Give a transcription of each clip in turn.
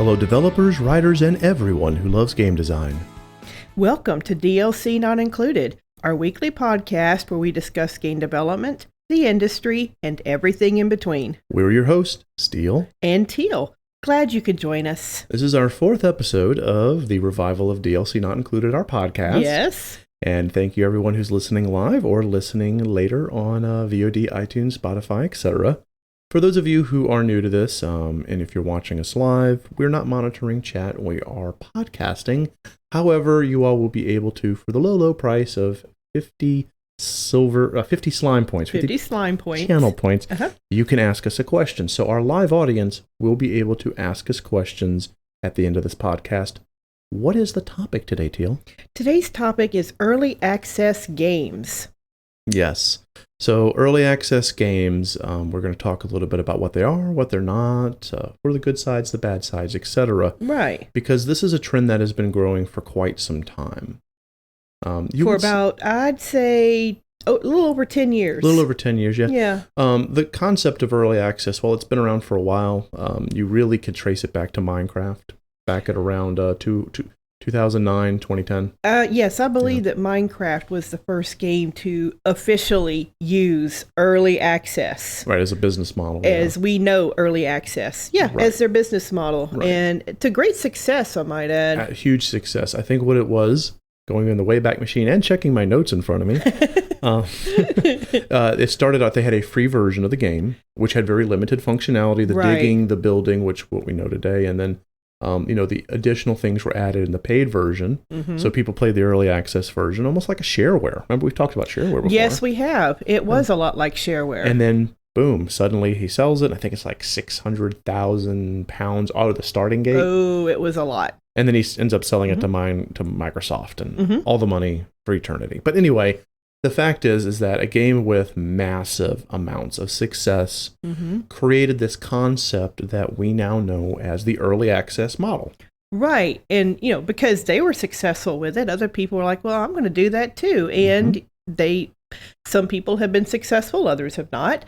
Hello developers, writers, and everyone who loves game design. Welcome to DLC Not Included, our weekly podcast where we discuss game development, the industry, and everything in between. We're your hosts, Steele and Teal. Glad you could join us. This is our fourth episode of the revival of DLC Not Included, our podcast. Yes. And thank you everyone who's listening live or listening later on VOD, iTunes, Spotify, etc. For those of you who are new to this, and if you're watching us live, we're not monitoring chat, we are podcasting. However, you all will be able to, for the low price of 50 slime points. 50 slime points. Channel points. You can ask us a question. So our live audience will be able to ask us questions at the end of this podcast. What is the topic today, Teal? Today's topic is early access games. Yes. So early access games, we're going to talk a little bit about what they are, what they're not, what are the good sides, the bad sides, etc. Right. Because this is a trend that has been growing for quite some time. I'd say, a little over 10 years. A little over 10 years, yeah. Yeah. The concept of early access, well, it's been around for a while. You really could trace it back to Minecraft, back at around 2009, 2010. Yes, I believe that Minecraft was the first game to officially use early access. Right, as a business model. As we know early access. Yeah, right. As their business model. Right. And to great success, I might add. Huge success. I think what it was, going in the Wayback Machine and checking my notes in front of me, it started out, they had a free version of the game, which had very limited functionality, the digging, the building, which what we know today, and then the additional things were added in the paid version. Mm-hmm. So people played the early access version, almost like a shareware. Remember, we've talked about shareware before. Yes, we have. It was a lot like shareware. And then, boom, suddenly he sells it. I think it's like 600,000 pounds out of the starting gate. Oh, it was a lot. And then he ends up selling it to Microsoft and all the money for eternity. But anyway, the fact is that a game with massive amounts of success created this concept that we now know as the early access model. Right. And, because they were successful with it, other people were like, well, I'm going to do that too. And some people have been successful, others have not.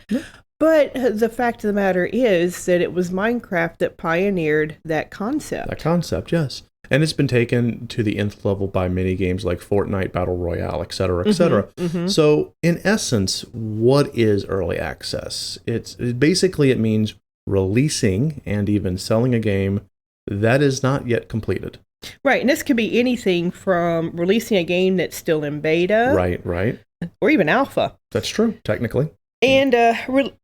But the fact of the matter is that it was Minecraft that pioneered that concept. That concept, yes. And it's been taken to the nth level by many games like Fortnite, Battle Royale, etc., etc. So, in essence, what is early access? It means releasing and even selling a game that is not yet completed. Right, and this could be anything from releasing a game that's still in beta. Right. Or even alpha. That's true, technically. And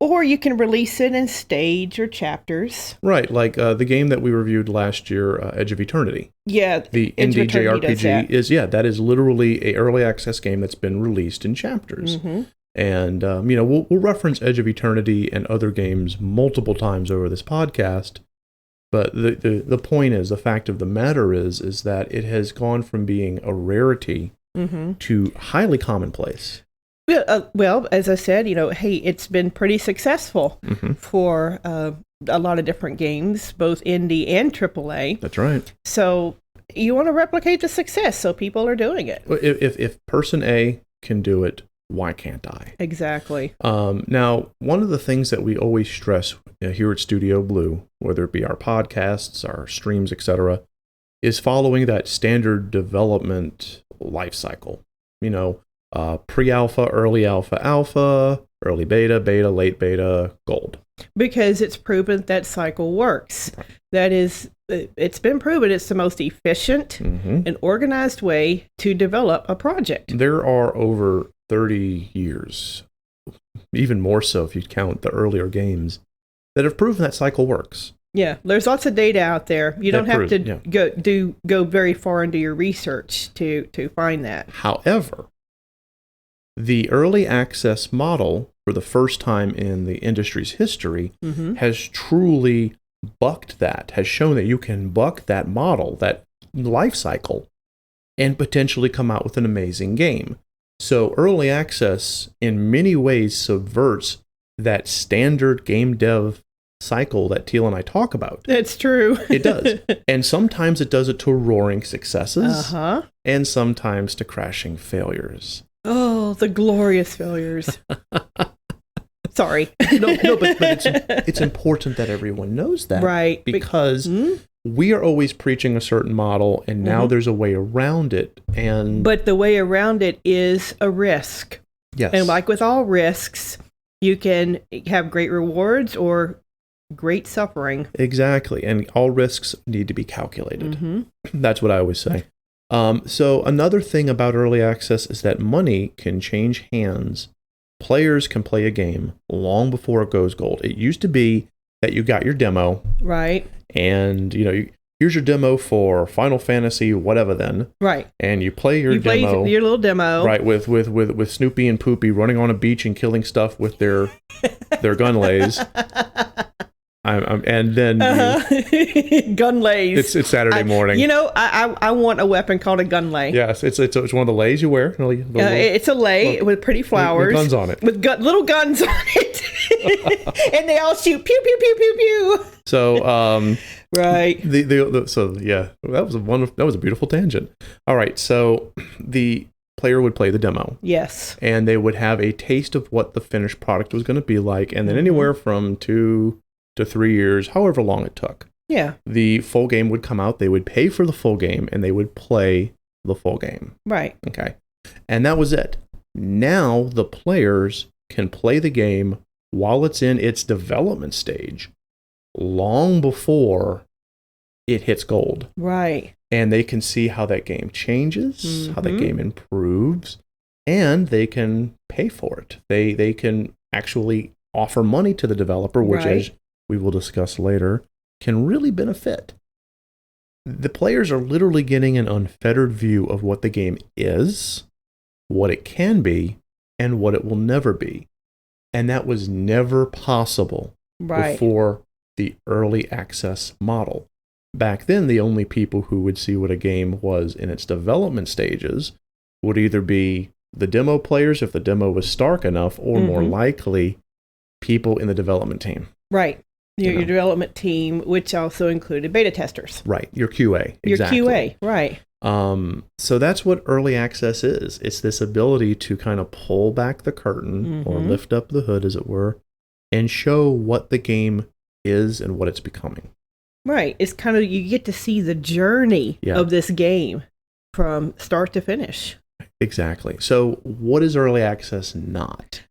or you can release it in stage or chapters. Right, like the game that we reviewed last year, Edge of Eternity. Yeah, the indie JRPG that is literally a early access game that's been released in chapters. And we'll reference Edge of Eternity and other games multiple times over this podcast. But the point is, the fact of the matter is that it has gone from being a rarity to highly commonplace. Well, as I said, it's been pretty successful for a lot of different games, both indie and AAA. That's right. So you want to replicate the success, so people are doing it. If person A can do it, why can't I? Exactly. Now, one of the things that we always stress here at Studio Blue, whether it be our podcasts, our streams, etc., is following that standard development life cycle. Pre-alpha, early alpha, early beta, late beta, gold. Because it's proven that cycle works. Right. That is, it's been proven it's the most efficient and organized way to develop a project. There are over 30 years, even more so if you count the earlier games, that have proven that cycle works. Yeah, there's lots of data out there. You don't have to go very far into your research to find that. However, the early access model, for the first time in the industry's history, has truly bucked that, has shown that you can buck that model, that life cycle, and potentially come out with an amazing game. So early access, in many ways, subverts that standard game dev cycle that Teal and I talk about. That's true. It does. And sometimes it does it to roaring successes, and sometimes to crashing failures. Oh, the glorious failures. Sorry. No, but it's important that everyone knows that. Right. Because we are always preaching a certain model, and now there's a way around it. But the way around it is a risk. Yes. And like with all risks, you can have great rewards or great suffering. Exactly. And all risks need to be calculated. That's what I always say. So another thing about early access is that money can change hands. Players can play a game long before it goes gold. It used to be that you got your demo. Right. And, here's your demo for Final Fantasy, whatever then. Right. And you play your demo. Your little demo. Right, with Snoopy and Poopy running on a beach and killing stuff with their gun lays. And then gun lays. It's Saturday morning. I want a weapon called a gun lay. Yes, it's one of the lays you wear. It's a lay with pretty flowers. With guns on it. With little guns on it. And they all shoot pew pew pew pew pew. So right. That was a beautiful tangent. All right, so the player would play the demo. Yes. And they would have a taste of what the finished product was going to be like, and then anywhere from 2 to 3 years, however long it took. Yeah. The full game would come out, they would pay for the full game, and they would play the full game. Right. Okay. And that was it. Now the players can play the game while it's in its development stage, long before it hits gold. Right. And they can see how that game changes, how that game improves, and they can pay for it. They can actually offer money to the developer, which, as we will discuss later, can really benefit. The players are literally getting an unfettered view of what the game is, what it can be, and what it will never be. And that was never possible before the early access model. Back then, the only people who would see what a game was in its development stages would either be the demo players, if the demo was stark enough, or more likely, people in the development team. Right. Your development team, which also included beta testers. Right. Your QA. Exactly. Your QA. Right. So that's what early access is. It's this ability to kind of pull back the curtain or lift up the hood, as it were, and show what the game is and what it's becoming. Right. It's kind of, you get to see the journey of this game from start to finish. Exactly. So what is early access not?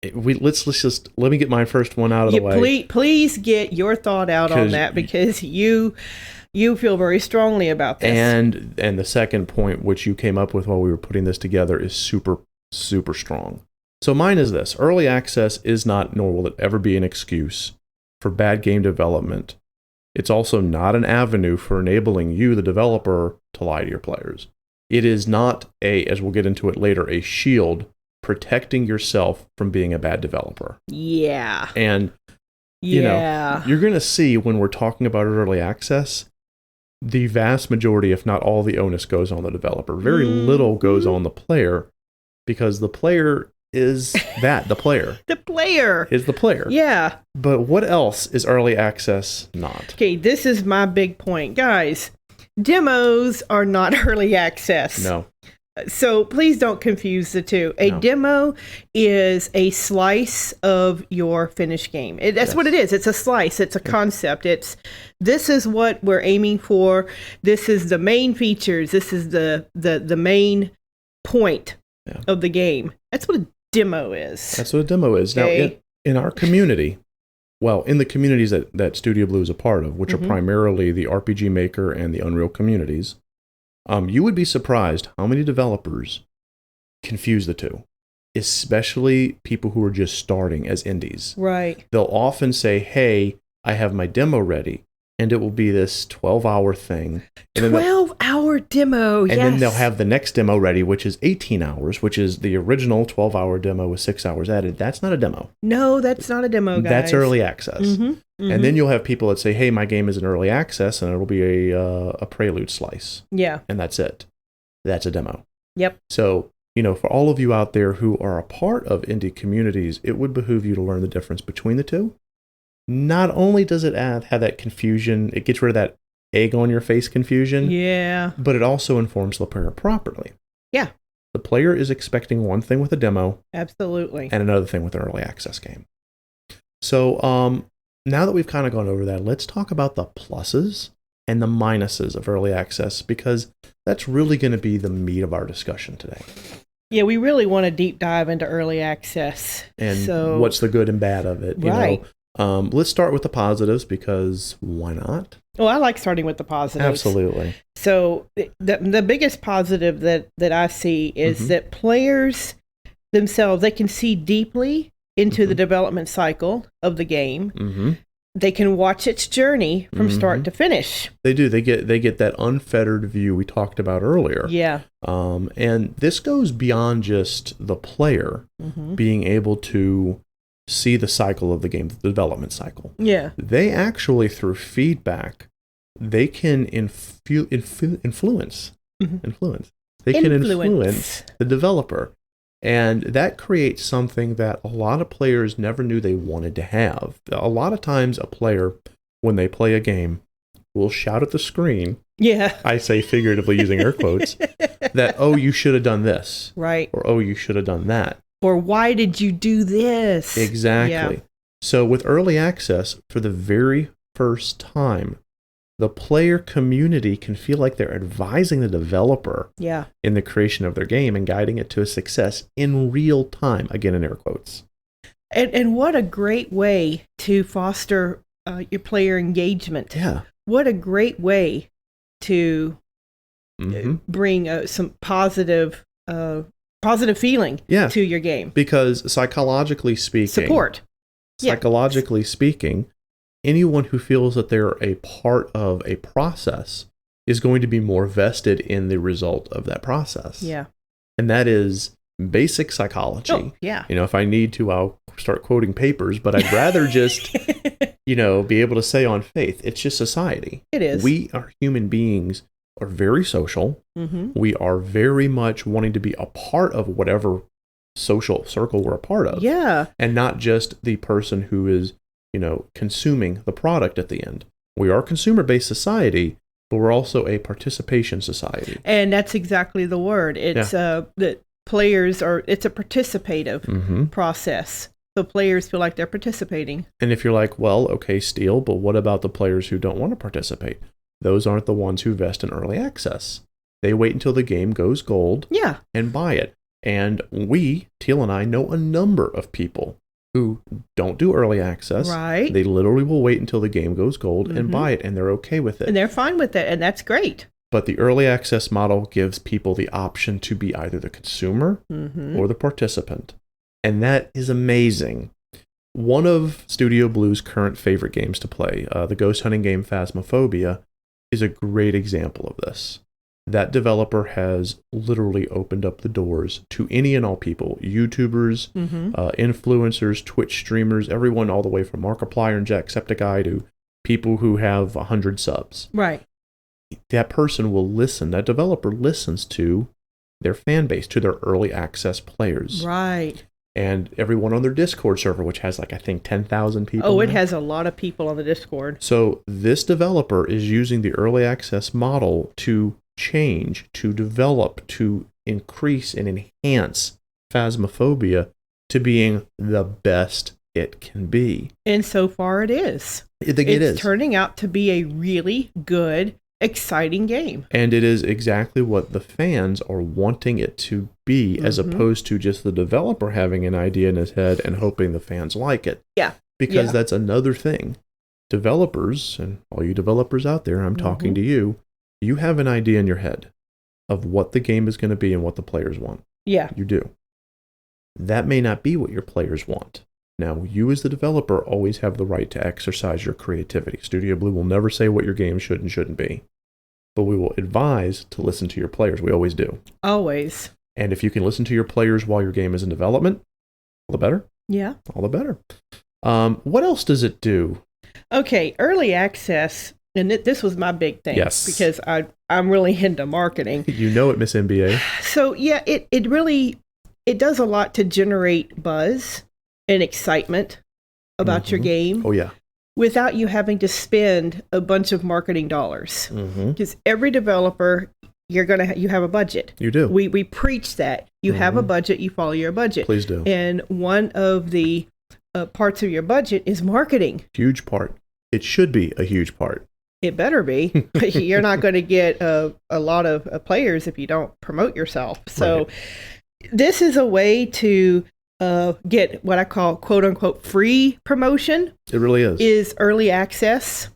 Let me get my first one out of the way. Please get your thought out on that, because you feel very strongly about this. And the second point, which you came up with while we were putting this together, is super, super strong. So mine is this: early access is not, nor will it ever be, an excuse for bad game development. It's also not an avenue for enabling you, the developer, to lie to your players. It is not as we'll get into it later, a shield protecting yourself from being a bad developer. Yeah. And, you're going to see when we're talking about early access, the vast majority, if not all, the onus goes on the developer. Very little goes on the player, because the player is the player. The player. Is the player. Yeah. But what else is early access not? Okay, this is my big point. Guys, demos are not early access. No. So please don't confuse the two. A demo is a slice of your finished game. That's what it is. It's a slice. It's a concept. This is what we're aiming for. This is the main features. This is the main point of the game. That's what a demo is. That's what a demo is. Okay. Now, in our community, in the communities that Studio Blue is a part of, which are primarily the RPG Maker and the Unreal communities, you would be surprised how many developers confuse the two, especially people who are just starting as indies. Right. They'll often say, hey, I have my demo ready, and it will be this 12-hour thing. 12-hour demo, and then they'll have the next demo ready, which is 18 hours, which is the original 12-hour demo with 6 hours added. That's not a demo. No, that's not a demo, guys. That's early access. And then you'll have people that say, hey, my game is in early access, and it'll be a prelude slice. Yeah. And that's it. That's a demo. Yep. So, for all of you out there who are a part of indie communities, it would behoove you to learn the difference between the two. Not only does it have that confusion, it gets rid of that egg on your face confusion. Yeah. But it also informs the player properly. Yeah. The player is expecting one thing with a demo. Absolutely. And another thing with an early access game. So, now that we've kind of gone over that, let's talk about the pluses and the minuses of early access, because that's really going to be the meat of our discussion today. Yeah, we really want to deep dive into early access. And what's the good and bad of it. Right. Let's start with the positives, because why not? Well, I like starting with the positives. Absolutely. So the biggest positive that I see is that players themselves, they can see deeply into the development cycle of the game. They can watch its journey from start to finish. They do. They get that unfettered view we talked about earlier. Yeah. And this goes beyond just the player being able to see the cycle of the game, the development cycle. Yeah. They actually, through feedback, they can influence. They can influence the developer. And that creates something that a lot of players never knew they wanted to have. A lot of times a player, when they play a game, will shout at the screen. Yeah. I say figuratively using air quotes, that, oh, you should have done this. Right. Or, oh, you should have done that. Or why did you do this? Exactly. Yeah. So with early access, for the very first time, the player community can feel like they're advising the developer in the creation of their game and guiding it to a success in real time, again in air quotes. And what a great way to foster your player engagement. Yeah. What a great way to bring some positive feeling to your game. Because psychologically speaking... Support. Psychologically speaking... anyone who feels that they're a part of a process is going to be more vested in the result of that process. Yeah. And that is basic psychology. Oh, yeah. If I need to, I'll start quoting papers, but I'd rather just, be able to say on faith, it's just society. It is. We are human beings, are very social. We are very much wanting to be a part of whatever social circle we're a part of. Yeah. And not just the person who is consuming the product at the end. We are a consumer-based society, but we're also a participation society. And that's exactly the word. It's that players it's a participative process. So players feel like they're participating. And if you're like, well, okay, Steele, but what about the players who don't want to participate? Those aren't the ones who vest in early access. They wait until the game goes gold and buy it. And we, Teal and I, know a number of people who don't do early access. Right. They literally will wait until the game goes gold and buy it, and they're okay with it. And they're fine with it, and that's great. But the early access model gives people the option to be either the consumer or the participant. And that is amazing. One of Studio Blue's current favorite games to play, the ghost hunting game Phasmophobia, is a great example of this. That developer has literally opened up the doors to any and all people, YouTubers, influencers, Twitch streamers, everyone all the way from Markiplier and Jacksepticeye to people who have 100 subs. Right. That person will listen, that developer listens to their fan base, to their early access players. Right. And everyone on their Discord server, which has I think 10,000 people. Oh, it has a lot of people on the Discord. So this developer is using the early access model to change, to develop, to increase and enhance Phasmophobia to being the best it can be. And so far it is. It is. It's turning out to be a really good, exciting game. And it is exactly what the fans are wanting it to be, as opposed to just the developer having an idea in his head and hoping the fans like it. Yeah. Because that's another thing. Developers, and all you developers out there, I'm talking to you, you have an idea in your head of what the game is going to be and what the players want. Yeah. You do. That may not be what your players want. Now, you as the developer always have the right to exercise your creativity. Studio Blue will never say what your game should and shouldn't be. But we will advise to listen to your players. We always do. Always. And if you can listen to your players while your game is in development, all the better. Yeah. All the better. What else does it do? Okay, early access, and this was my big thing. Yes. Because I'm really into marketing. You know it, Miss NBA. So, yeah, it really does a lot to generate buzz and excitement about your game. Oh, yeah. Without you having to spend a bunch of marketing dollars. Because every developer, you have a budget. You do. We preach that. You have a budget, you follow your budget. Please do. And one of the parts of your budget is marketing. Huge part. It should be a huge part. It better be. You're not going to get a lot of players if you don't promote yourself. So this is a way to get what I call quote unquote free promotion. It really is early access,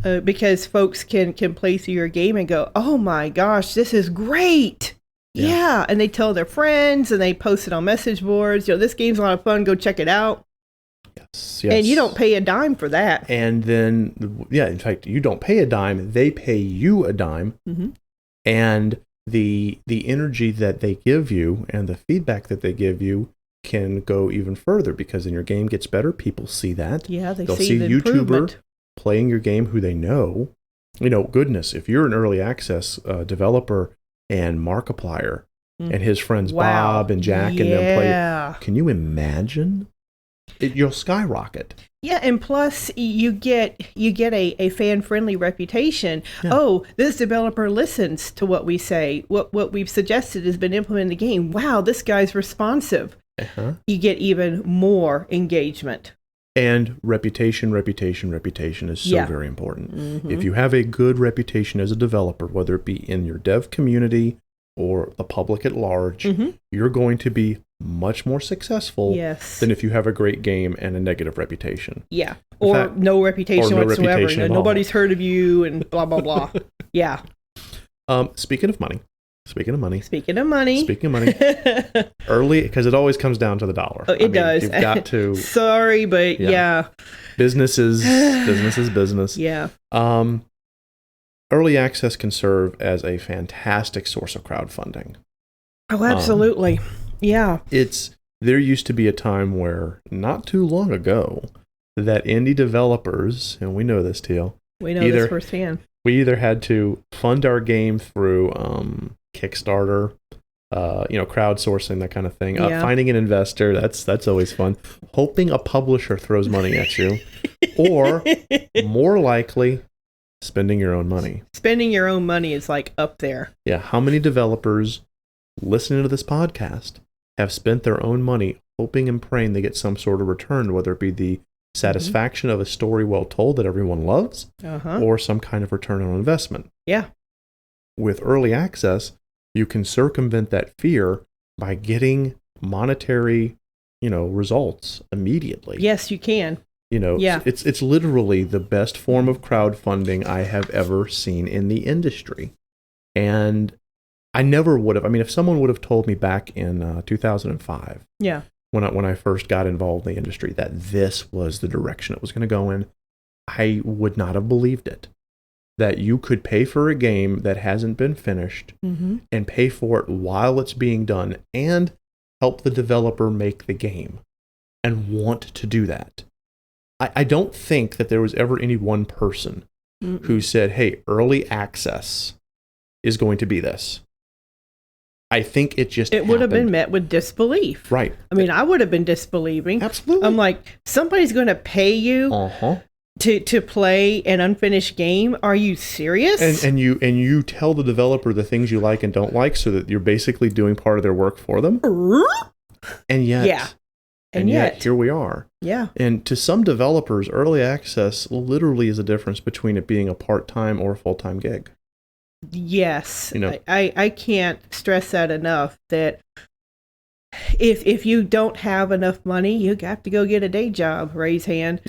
because folks can play through your game and go, oh my gosh, this is great. Yeah. And they tell their friends and they post it on message boards. This game's a lot of fun. Go check it out. Yes. And you don't pay a dime for that. And then, in fact, you don't pay a dime. They pay you a dime. And the energy that they give you and the feedback that they give you can go even further, because then your game gets better. People see that. Yeah, they'll see the YouTuber playing your game who they know. Goodness, if you're an early access developer and Markiplier and his friends Bob and Jack and them play, can you imagine? You'll skyrocket. Yeah, and plus you get a fan-friendly reputation. Yeah. Oh, this developer listens to what we say. What we've suggested has been implemented in the game. Wow, this guy's responsive. You get even more engagement. And reputation is so very important. If you have a good reputation as a developer, whether it be in your dev community or the public at large, you're going to be much more successful than if you have a great game and a negative reputation. Yeah. Or no reputation whatsoever. Nobody's heard of you and blah, blah, blah. Yeah. Speaking of money. Early, because it always comes down to the dollar. Oh, it does. You've got to. Sorry, but Business is business. Yeah. Early access can serve as a fantastic source of crowdfunding. Oh, absolutely. There used to be a time where, not too long ago, that indie developers, and we know this, Teal. We know this firsthand. We either had to fund our game through Kickstarter, crowdsourcing, that kind of thing. Finding an investor, that's always fun. Hoping a publisher throws money at you. Or, more likely, spending your own money. Spending your own money is like up there. Yeah. How many developers listening to this podcast have spent their own money hoping and praying they get some sort of return, whether it be the satisfaction of a story well told that everyone loves, or some kind of return on investment? Yeah. With early access, you can circumvent that fear by getting monetary, results immediately. Yes, you can. It's literally the best form of crowdfunding I have ever seen in the industry. And I never would have. If someone would have told me back in 2005, when I first got involved in the industry, that this was the direction it was going to go in, I would not have believed it. That you could pay for a game that hasn't been finished and pay for it while it's being done and help the developer make the game and want to do that. I don't think that there was ever any one person who said, hey, early access is going to be this. I think it would have been met with disbelief. Right. I would have been disbelieving. Absolutely. I'm like, somebody's going to pay you to play an unfinished game? Are you serious? And you tell the developer the things you like and don't like, so that you're basically doing part of their work for them. And yet, and yet here we are. Yeah. And to some developers, early access literally is a difference between it being a part-time or a full-time gig. Yes. I can't stress that enough, that if you don't have enough money, you have to go get a day job, raise hand,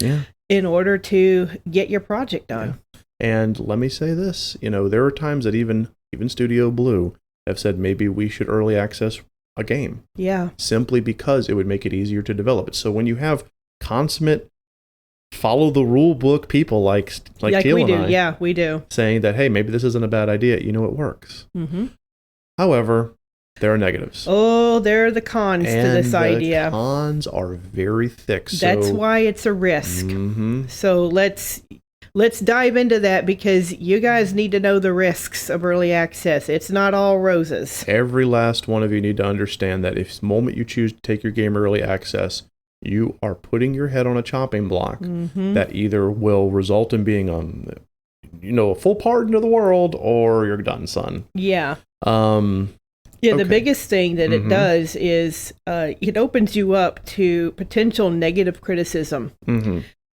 in order to get your project done. Yeah. And let me say this, there are times that even Studio Blue have said maybe we should early access a game. Yeah. Simply because it would make it easier to develop it. So when you have consummate, follow the rule book people like Teal and I. Yeah, we do. Saying that, hey, maybe this isn't a bad idea. It works. However, there are negatives. Oh, there are the cons to this idea. The cons are very thick. That's why it's a risk. So let's dive into that, because you guys need to know the risks of early access. It's not all roses. Every last one of you need to understand that if the moment you choose to take your game early access, you are putting your head on a chopping block that either will result in being a full pardon to the world, or you're done, son. Yeah. The biggest thing that it does is it opens you up to potential negative criticism.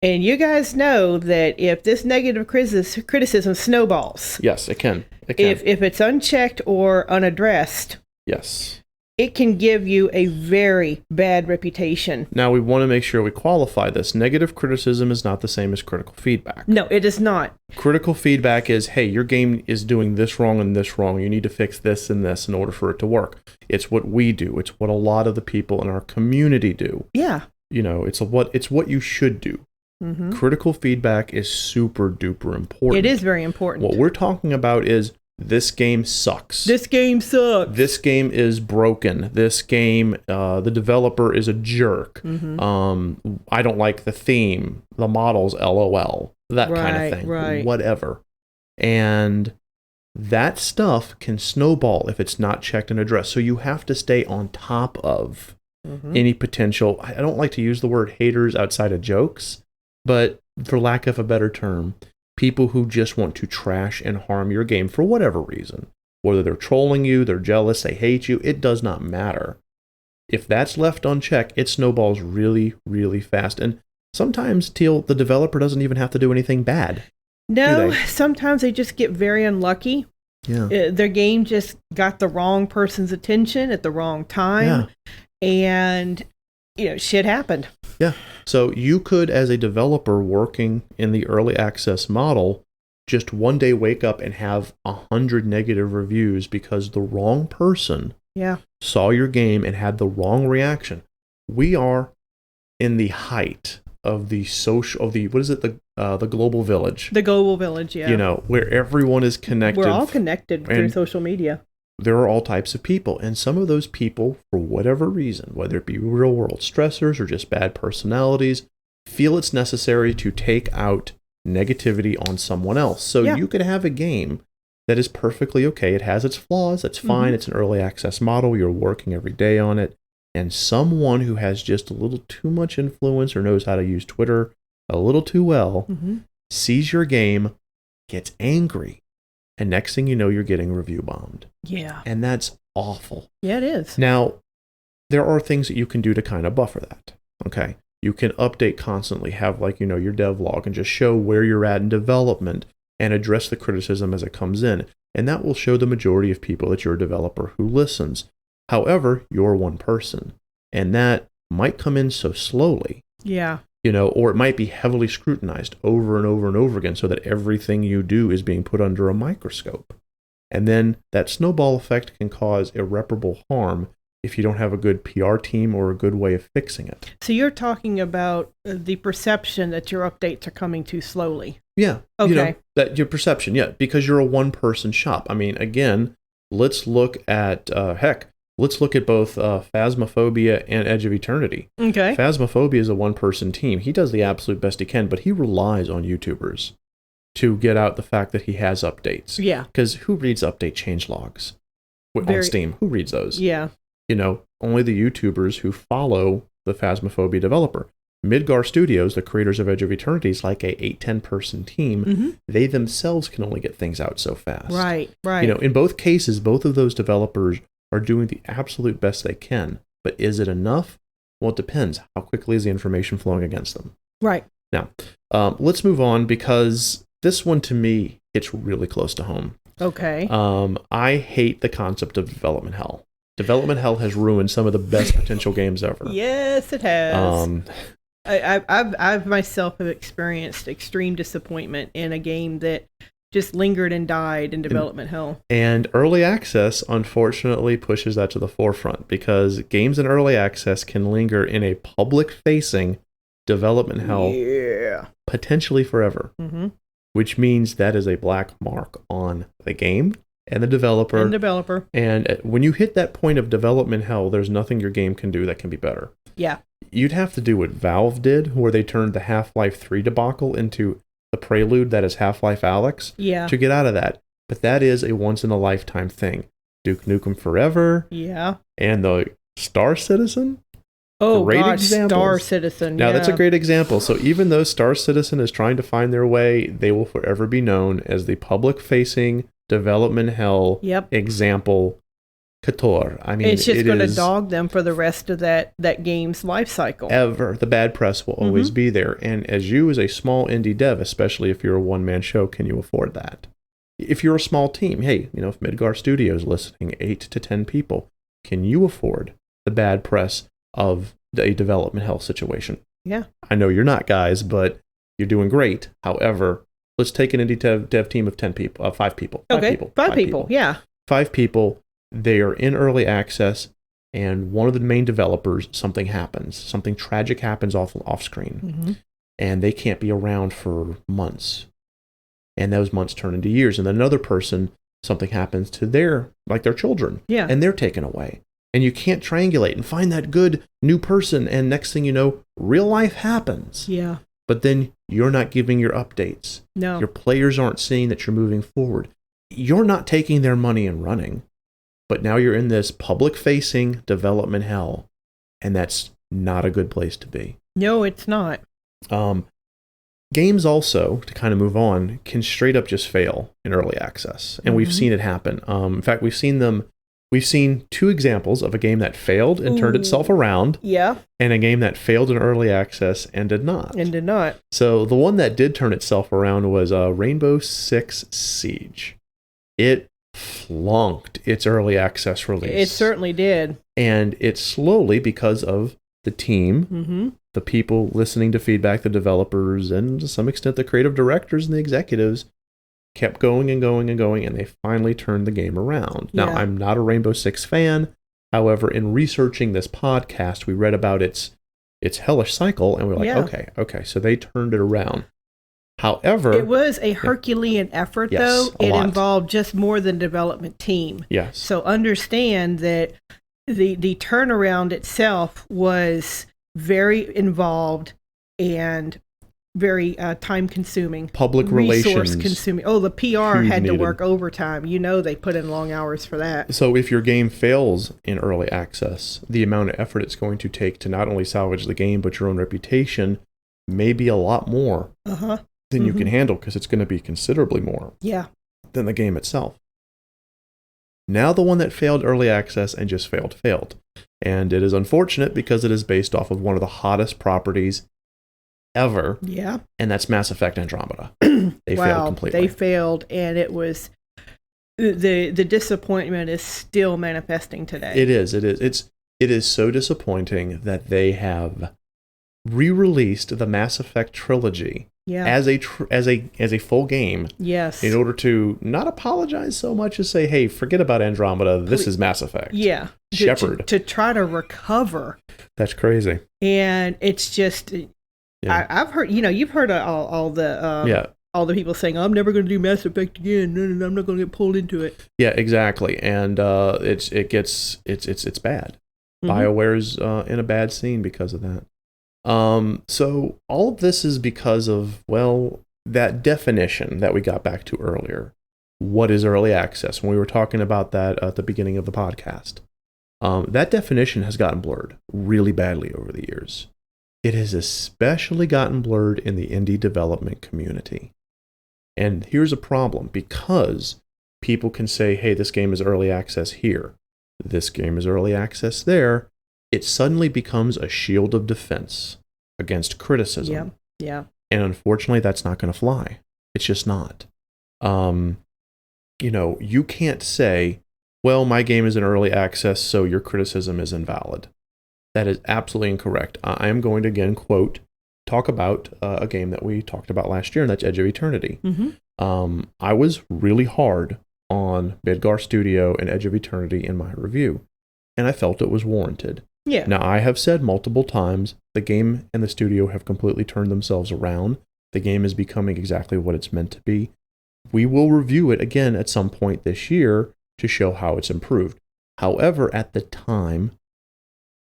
And you guys know that if this negative criticism snowballs, yes, it can. It can. If it's unchecked or unaddressed, yes, it can give you a very bad reputation. Now, we want to make sure we qualify this. Negative criticism is not the same as critical feedback. No, it is not. Critical feedback is, hey, your game is doing this wrong and this wrong. You need to fix this and this in order for it to work. It's what we do. It's what a lot of the people in our community do. Yeah. It's what you should do. Mm-hmm. Critical feedback is super duper important. It is very important. What we're talking about is this game sucks. This game sucks. This game is broken. This game, the developer is a jerk. Mm-hmm. I don't like the theme, the models, LOL, that kind of thing. Right. Whatever. And that stuff can snowball if it's not checked and addressed. So you have to stay on top of any potential. I don't like to use the word haters outside of jokes, but for lack of a better term, people who just want to trash and harm your game for whatever reason. Whether they're trolling you, they're jealous, they hate you, it does not matter. If that's left unchecked, it snowballs really, really fast. And sometimes, Teal, the developer doesn't even have to do anything bad. No, sometimes they just get very unlucky. Yeah. Their game just got the wrong person's attention at the wrong time. Yeah. And, shit happened. Yeah. So you could, as a developer working in the early access model, just one day wake up and have 100 negative reviews because the wrong person saw your game and had the wrong reaction. We are in the height of the the global village. The global village, yeah. Where everyone is connected. We're all connected through social media. There are all types of people, and some of those people, for whatever reason, whether it be real-world stressors or just bad personalities, feel it's necessary to take out negativity on someone else. So you could have a game that is perfectly okay. It has its flaws. That's fine. It's an early access model. You're working every day on it. And someone who has just a little too much influence or knows how to use Twitter a little too well sees your game, gets angry. And next thing you know, you're getting review bombed. Yeah. And that's awful. Yeah, it is. Now, there are things that you can do to kind of buffer that. Okay. You can update constantly, have your dev log and just show where you're at in development and address the criticism as it comes in. And that will show the majority of people that you're a developer who listens. However, you're one person. And that might come in so slowly. Yeah. Or it might be heavily scrutinized over and over and over again so that everything you do is being put under a microscope. And then that snowball effect can cause irreparable harm if you don't have a good PR team or a good way of fixing it. So you're talking about the perception that your updates are coming too slowly. Yeah. Okay. That your perception, because you're a one-person shop. I mean, again, let's look at, let's look at both Phasmophobia and Edge of Eternity. Okay. Phasmophobia is a one-person team. He does the absolute best he can, but he relies on YouTubers to get out the fact that he has updates. Yeah. Because who reads update change logs on Steam? Who reads those? Yeah. Only the YouTubers who follow the Phasmophobia developer. Midgar Studios, the creators of Edge of Eternity, is like a 8-10 person team. They themselves can only get things out so fast. Right. In both cases, both of those developers are doing the absolute best they can. But is it enough? Well, it depends. How quickly is the information flowing against them? Right. Now, let's move on because this one to me hits really close to home. Okay. I hate the concept of development hell. Development hell has ruined some of the best potential games ever. Yes, it has. I've myself have experienced extreme disappointment in a game that just lingered and died in development hell. And early access, unfortunately, pushes that to the forefront because games in early access can linger in a public-facing development hell potentially forever, which means that is a black mark on the game and the developer. And when you hit that point of development hell, there's nothing your game can do that can be better. Yeah. You'd have to do what Valve did, where they turned the Half-Life 3 debacle into the prelude that is Half-Life Alyx to get out of that. But that is a once-in-a-lifetime thing. Duke Nukem Forever. Yeah. And the Star Citizen. Oh, God, Star Citizen. Now, that's a great example. So even though Star Citizen is trying to find their way, they will forever be known as the public-facing development hell example Couture. I mean, it's just going to dog them for the rest of that game's life cycle. Ever. The bad press will always be there. And as a small indie dev, especially if you're a one-man show, can you afford that? If you're a small team, hey, if Midgar Studios listening, 8 to 10 people, can you afford the bad press of a development hell situation? Yeah. I know you're not, guys, but you're doing great. However, let's take an indie dev team of 10 people, 5 people. Okay, 5 people, yeah. 5 people. They are in early access, and one of the main developers, something happens. Something tragic happens off screen, and they can't be around for months. And those months turn into years. And then another person, something happens to their children, and they're taken away. And you can't triangulate and find that good new person, and next thing you know, real life happens. Yeah. But then you're not giving your updates. No. Your players aren't seeing that you're moving forward. You're not taking their money and running. But now you're in this public-facing development hell, and that's not a good place to be. No, it's not. Games also, to kind of move on, can straight up just fail in early access, and we've seen it happen. In fact, we've seen 2 examples of a game that failed and turned itself around, and a game that failed in early access and did not. So the one that did turn itself around was Rainbow Six Siege. It flunked its early access release. It certainly did. And it slowly, because of the team, the people listening to feedback, the developers, and to some extent the creative directors and the executives, kept going and going and going, and they finally turned the game around. Now, I'm not a Rainbow Six fan. However, in researching this podcast, we read about its hellish cycle, and we're like, okay, so they turned it around. However, it was a Herculean effort, though. It involved just more than development team. Yes. So understand that the turnaround itself was very involved and very time-consuming. Public relations. Resource-consuming. Oh, the PR had to work overtime. They put in long hours for that. So if your game fails in early access, the amount of effort it's going to take to not only salvage the game, but your own reputation may be a lot more than you can handle, because it's going to be considerably more than the game itself. Now the one that failed early access and just failed. And it is unfortunate because it is based off of one of the hottest properties ever. Yeah. And that's Mass Effect Andromeda. They failed completely. They failed, and it was the disappointment is still manifesting today. It is. It is so disappointing that they have re-released the Mass Effect trilogy as a full game. Yes. In order to not apologize so much as say, hey, forget about Andromeda. This is Mass Effect. Yeah. Shepard. To try to recover. That's crazy. And it's just, I've heard, you've heard all the people saying, I'm never going to do Mass Effect again. No, I'm not going to get pulled into it. Yeah, exactly. And it's bad. BioWare's in a bad scene because of that. So all of this is because of, that definition that we got back to earlier. What is early access? When we were talking about that at the beginning of the podcast, that definition has gotten blurred really badly over the years. It has especially gotten blurred in the indie development community. And here's a problem, because people can say, hey, this game is early access here. This game is early access there. It suddenly becomes a shield of defense against criticism. Yeah. And unfortunately, that's not going to fly. It's just not. You can't say, well, my game is in early access, so your criticism is invalid. That is absolutely incorrect. I am going to again talk about a game that we talked about last year, and that's Edge of Eternity. I was really hard on Midgar Studio and Edge of Eternity in my review, and I felt it was warranted. Yeah. Now, I have said multiple times, the game and the studio have completely turned themselves around. The game is becoming exactly what it's meant to be. We will review it again at some point this year to show how it's improved. However, at the time,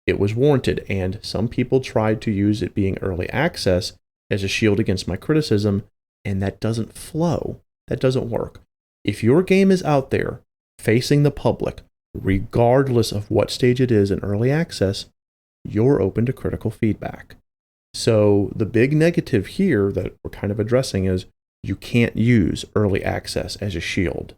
it was warranted, and some people tried to use it being early access as a shield against my criticism, and that doesn't flow. That doesn't work. If your game is out there facing the public, regardless of what stage it is in early access, you're open to critical feedback. So the big negative here that we're kind of addressing is you can't use early access as a shield.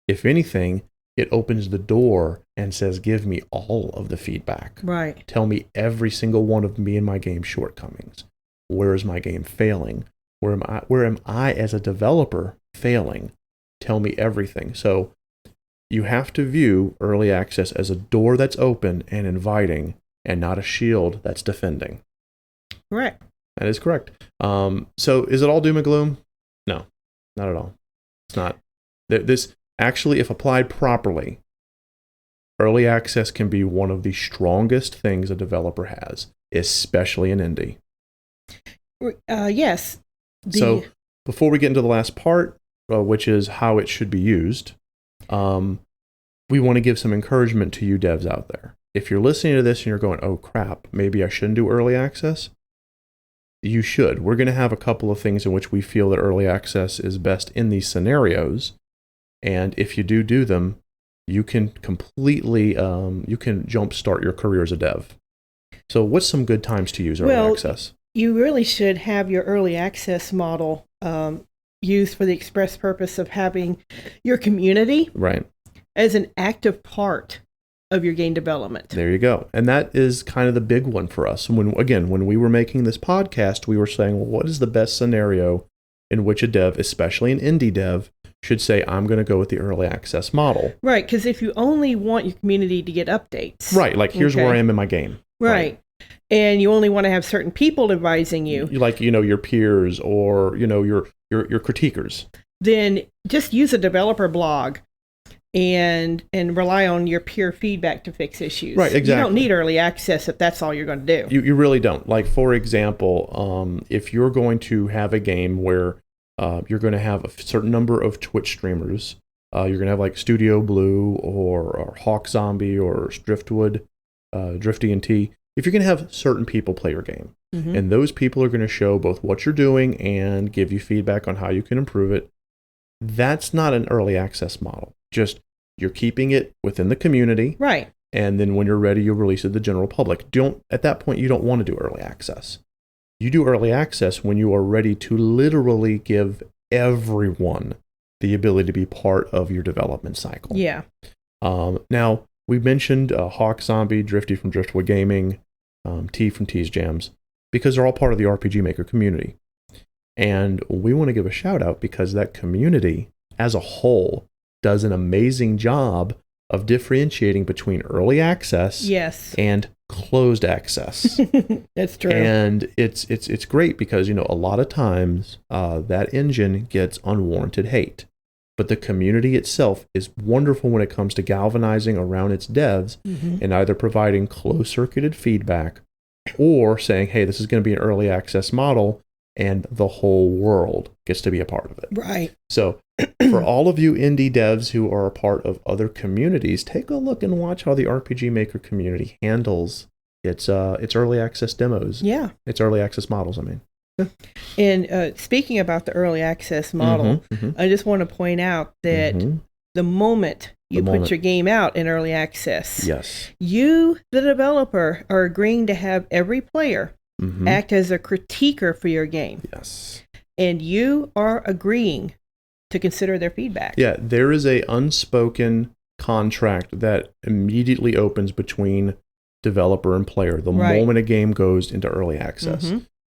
If anything, it opens the door and says, give me all of the feedback. Right. Tell me every single one of me and my game's shortcomings. Where is my game failing? Where am I as a developer failing? Tell me everything. So you have to view early access as a door that's open and inviting, and not a shield that's defending. Correct. That is correct. So is it all doom and gloom? No, not at all. It's not. This actually, if applied properly, early access can be one of the strongest things a developer has, especially in indie. Yes. So before we get into the last part, which is how it should be used, we want to give some encouragement to you devs out there. If you're listening to this and you're going, oh crap, maybe I shouldn't do early access, you should. We're going to have a couple of things in which we feel that early access is best in these scenarios. And if you do them, you can completely, you can jumpstart your career as a dev. So what's some good times to use early access? You really should have your early access model used for the express purpose of having your community as an active part of your game development. There you go. And that is kind of the big one for us. When we were making this podcast, we were saying, well, what is the best scenario in which a dev, especially an indie dev, should say, I'm going to go with the early access model? Right, because if you only want your community to get updates. Right, like here's where I am in my game. Right. And you only want to have certain people advising you. Like, your peers or, your critiquers. Then just use a developer blog and rely on your peer feedback to fix issues. Right, exactly. You don't need early access if that's all you're going to do. You really don't. Like, for example, if you're going to have a game where you're going to have a certain number of Twitch streamers, you're going to have like Studio Blue or Hawk Zombie or Driftwood, Drifty and T. If you're going to have certain people play your game, and those people are going to show both what you're doing and give you feedback on how you can improve it, that's not an early access model. Just you're keeping it within the community. Right. And then when you're ready, you'll release it to the general public. At that point, you don't want to do early access. You do early access when you are ready to literally give everyone the ability to be part of your development cycle. Yeah. Now, we mentioned Hawk Zombie, Drifty from Driftwood Gaming, T from T's Jams, because they're all part of the RPG Maker community. And we want to give a shout out because that community as a whole does an amazing job of differentiating between early access and closed access. That's true. And it's great because, a lot of times that engine gets unwarranted hate. But the community itself is wonderful when it comes to galvanizing around its devs and either providing closed-circuited feedback or saying, hey, this is going to be an early access model, and the whole world gets to be a part of it. Right. So for all of you indie devs who are a part of other communities, take a look and watch how the RPG Maker community handles its early access demos. Yeah. Its early access models, I mean. And speaking about the early access model, I just want to point out that the moment you put your game out in early access, you, the developer, are agreeing to have every player act as a critiquer for your game. Yes. And you are agreeing to consider their feedback. Yeah, there is a unspoken contract that immediately opens between developer and player the moment a game goes into early access.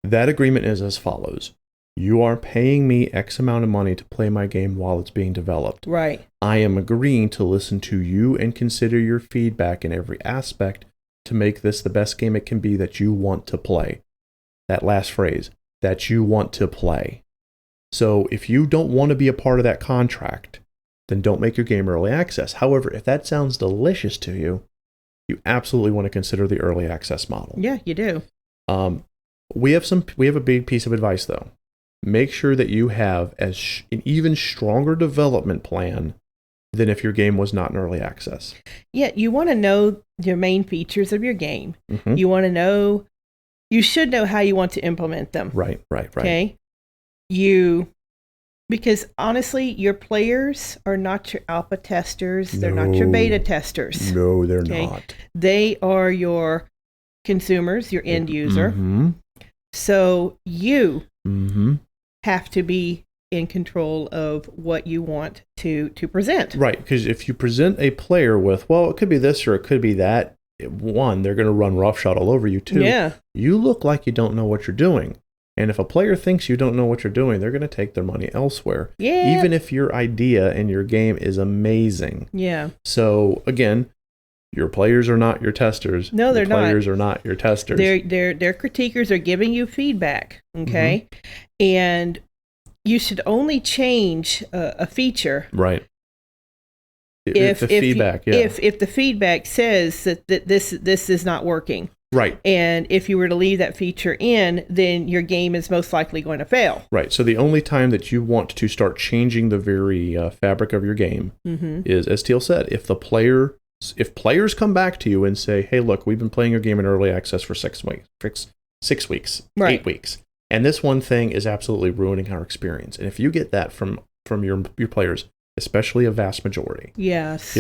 That agreement is as follows. You are paying me X amount of money to play my game while it's being developed. Right. I am agreeing to listen to you and consider your feedback in every aspect to make this the best game it can be that you want to play. That last phrase, that you want to play. So if you don't want to be a part of that contract, then don't make your game early access. However, if that sounds delicious to you, you absolutely want to consider the early access model. Yeah, you do. We have a big piece of advice though. Make sure that you have an even stronger development plan than if your game was not in early access. Yeah, you want to know your main features of your game. You should know how you want to implement them. Right. Okay? Because honestly, your players are not your alpha testers. They're not your beta testers. No, they're not. They are your consumers, your end user. So you have to be in control of what you want to present. Right, because if you present a player with, well, it could be this or it could be that, one, they're going to run roughshod all over you. Two, you look like you don't know what you're doing. And if a player thinks you don't know what you're doing, they're going to take their money elsewhere. Yeah. Even if your idea and your game is amazing. Yeah. So, again, your players are not your testers. No, they're not. Your players are not your testers. Their critiquers are giving you feedback, okay? And you should only change a feature. Right. If the feedback, if the feedback says that this is not working. Right. And if you were to leave that feature in, then your game is most likely going to fail. Right. So the only time that you want to start changing the very fabric of your game is, as Teal said, if players come back to you and say, hey, look, we've been playing your game in early access for 6 weeks, 8 weeks, and this one thing is absolutely ruining our experience. And if you get that from your players, especially a vast majority, yes,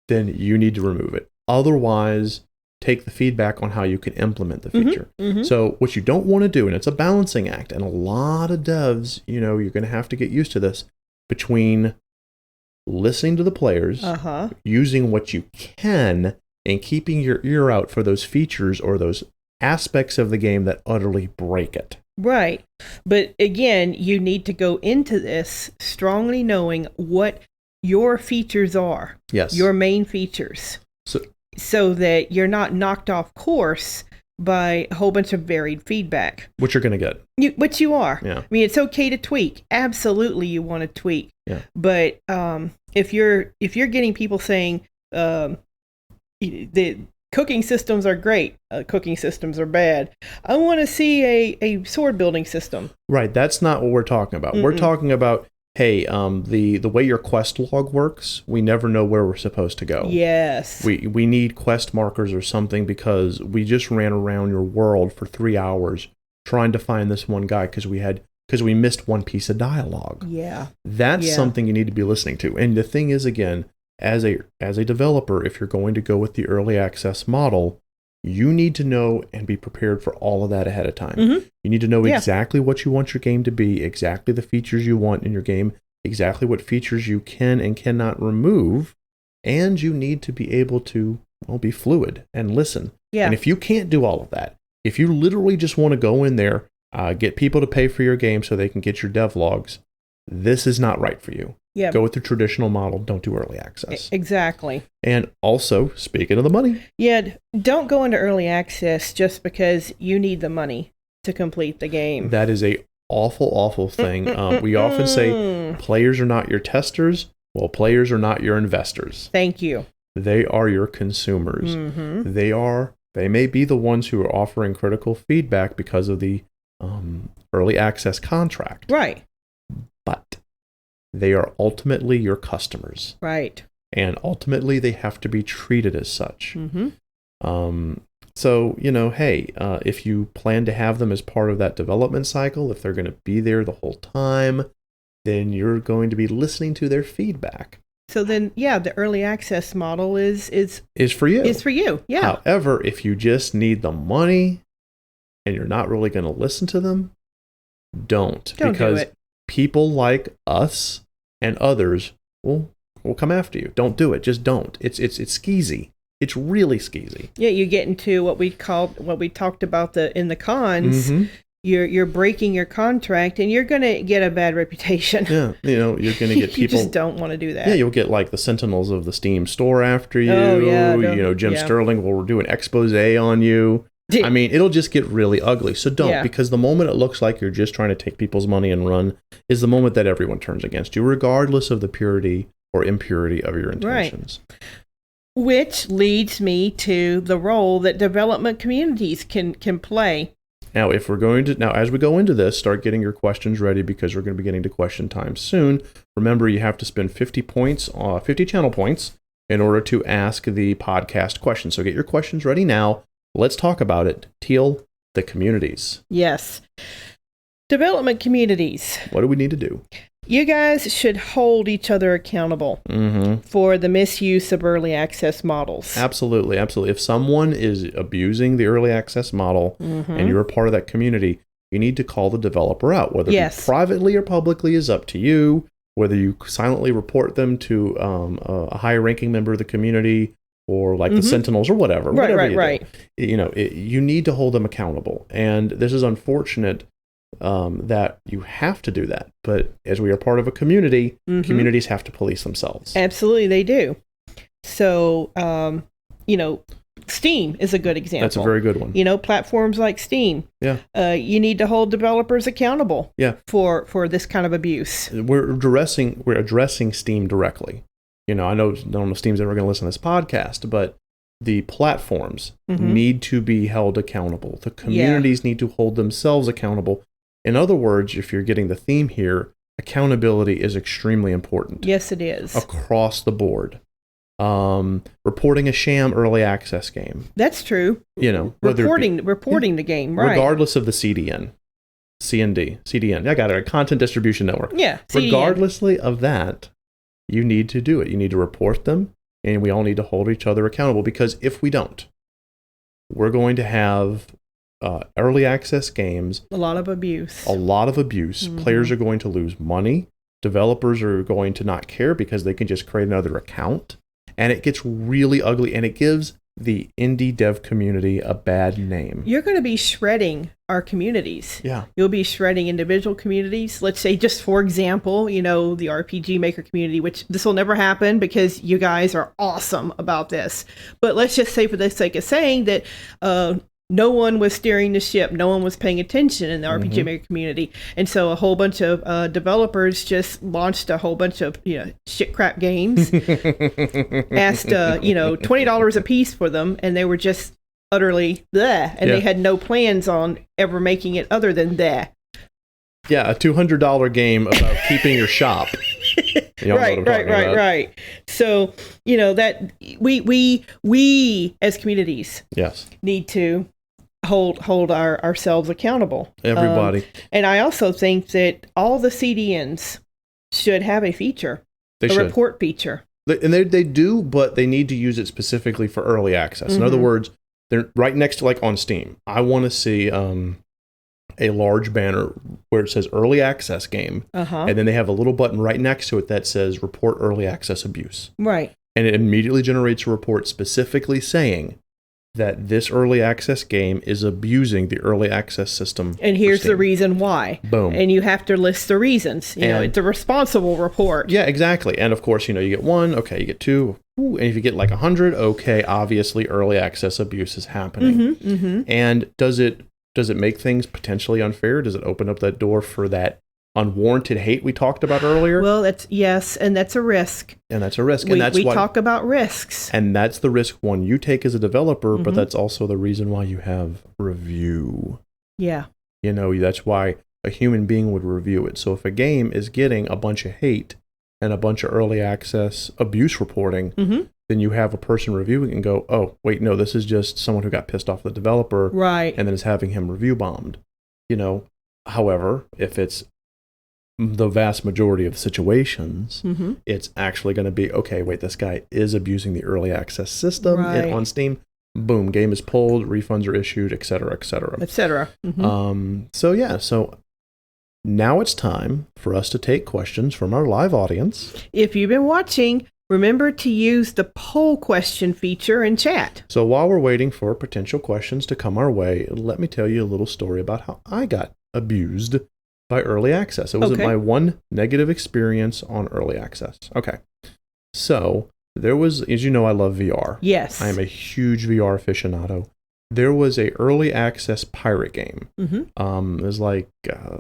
then you need to remove it. Otherwise, take the feedback on how you can implement the feature. So what you don't want to do, and it's a balancing act, and a lot of devs, you're going to have to get used to this, between listening to the players, using what you can, and keeping your ear out for those features or those aspects of the game that utterly break it. Right. But again, you need to go into this strongly knowing what your features are. Yes. Your main features. So that you're not knocked off course by a whole bunch of varied feedback. Which you're going to get. Which you are. Yeah. I mean, it's okay to tweak. Absolutely, you want to tweak. Yeah. But if you're getting people saying the cooking systems are great, cooking systems are bad, I want to see a sword building system. Right. That's not what we're talking about. We're talking about, hey, the way your quest log works, we never know where we're supposed to go. Yes. We need quest markers or something because we just ran around your world for 3 hours trying to find this one guy because we missed one piece of dialogue. Yeah. That's something you need to be listening to. And the thing is, again, as a developer, if you're going to go with the early access model, you need to know and be prepared for all of that ahead of time. You need to know exactly what you want your game to be, exactly the features you want in your game, exactly what features you can and cannot remove, and you need to be able to be fluid and listen. Yeah. And if you can't do all of that, if you literally just want to go in there, get people to pay for your game so they can get your dev logs, this is not right for you. Yeah. Go with the traditional model. Don't do early access. Exactly. And also, speaking of the money. Yeah, don't go into early access just because you need the money to complete the game. That is a awful thing. We often say players are not your testers. Well, players are not your investors. Thank you. They are your consumers. They may be the ones who are offering critical feedback because of the early access contract. Right. But they are ultimately your customers. Right. And ultimately, they have to be treated as such. So, hey, if you plan to have them as part of that development cycle, if they're going to be there the whole time, then you're going to be listening to their feedback. So then, the early access model is for you. Is for you, yeah. However, if you just need the money and you're not really going to listen to them, don't because do it. People like us and others will come after you. Don't do it. Just don't. It's skeezy. It's really skeezy. Yeah, you get into what we talked about in the cons. You're breaking your contract, and you're going to get a bad reputation. Yeah, you're going to get people. You just don't want to do that. Yeah, you'll get like the sentinels of the Steam store after you. Oh, yeah, Jim Sterling will do an expose on you. I mean, it'll just get really ugly. So don't, because the moment it looks like you're just trying to take people's money and run is the moment that everyone turns against you, regardless of the purity or impurity of your intentions. Right. Which leads me to the role that development communities can play. Now, as we go into this, start getting your questions ready because we're going to be getting to question time soon. Remember, you have to spend 50 channel points in order to ask the podcast question. So get your questions ready now. Let's talk about it. Teal, the communities. Yes. Development communities. What do we need to do? You guys should hold each other accountable for the misuse of early access models. Absolutely. If someone is abusing the early access model and you're a part of that community, you need to call the developer out. Whether Yes. it be privately or publicly is up to you. Whether you silently report them to a higher ranking member of the community or like the Sentinels or whatever. Right. You know, you need to hold them accountable. And this is unfortunate that you have to do that. But as we are part of a community, communities have to police themselves. Absolutely, they do. So, you know, Steam is a good example. That's a very good one. You know, platforms like Steam. Yeah. You need to hold developers accountable. Yeah. For this kind of abuse. We're addressing Steam directly. You know, I don't know if Steam's ever going to listen to this podcast, but the platforms need to be held accountable. The communities need to hold themselves accountable. In other words, if you're getting the theme here, accountability is extremely important. Yes, it is. Across the board. Reporting a sham early access game. That's true. You know, reporting the game, right? Regardless of the CDN. CDN. I got it. Content Distribution Network. Yeah. Regardlessly of that, you need to do it. You need to report them, and we all need to hold each other accountable, because if we don't, we're going to have early access games. A lot of abuse. Players are going to lose money. Developers are going to not care because they can just create another account. And it gets really ugly, and it gives the indie dev community a bad name. You're going to be shredding our communities. Yeah. You'll be shredding individual communities. Let's say, just for example, you know, the RPG Maker community, which this will never happen because you guys are awesome about this. But let's just say, for the sake of saying, that no one was steering the ship. No one was paying attention in the RPG Maker community. And so a whole bunch of developers just launched a whole bunch of, you know, shit crap games, asked, you know, $20 a piece for them. And they were just utterly bleh. And they had no plans on ever making it other than that. Yeah, a $200 game about keeping your shop. Right. So, you know, that we as communities need to hold ourselves accountable. Everybody. And I also think that all the CDNs should have a feature, report feature. They do, but they need to use it specifically for early access. In other words, they're right next to, like on Steam. I want to see a large banner where it says early access game. And then they have a little button right next to it that says report early access abuse. Right. And it immediately generates a report specifically saying that this early access game is abusing the early access system. And here's the reason why. Boom. And you have to list the reasons. You know, it's a responsible report. Yeah, exactly. And of course, you know, you get 1, okay, you get 2, and if you get like 100, okay, obviously early access abuse is happening. And does it make things potentially unfair? Does it open up that door for that unwarranted hate we talked about earlier? Well, and that's a risk. And that's a risk. We talk about risks. And that's the risk one you take as a developer, but that's also the reason why you have review. Yeah. You know, that's why a human being would review it. So if a game is getting a bunch of hate and a bunch of early access abuse reporting, then you have a person reviewing and go, oh, wait, no, this is just someone who got pissed off the developer. Right. And then is having him review bombed. You know, however, if it's the vast majority of situations, it's actually going to be, okay, wait, this guy is abusing the early access system on Steam. Boom, game is pulled, refunds are issued, et cetera, et cetera. Et cetera. So now it's time for us to take questions from our live audience. If you've been watching, remember to use the poll question feature in chat. So while we're waiting for potential questions to come our way, let me tell you a little story about how I got abused by early access. It wasn't my one negative experience on early access. Okay. So there was, as you know, I love VR. Yes. I am a huge VR aficionado. There was a early access pirate game. It was like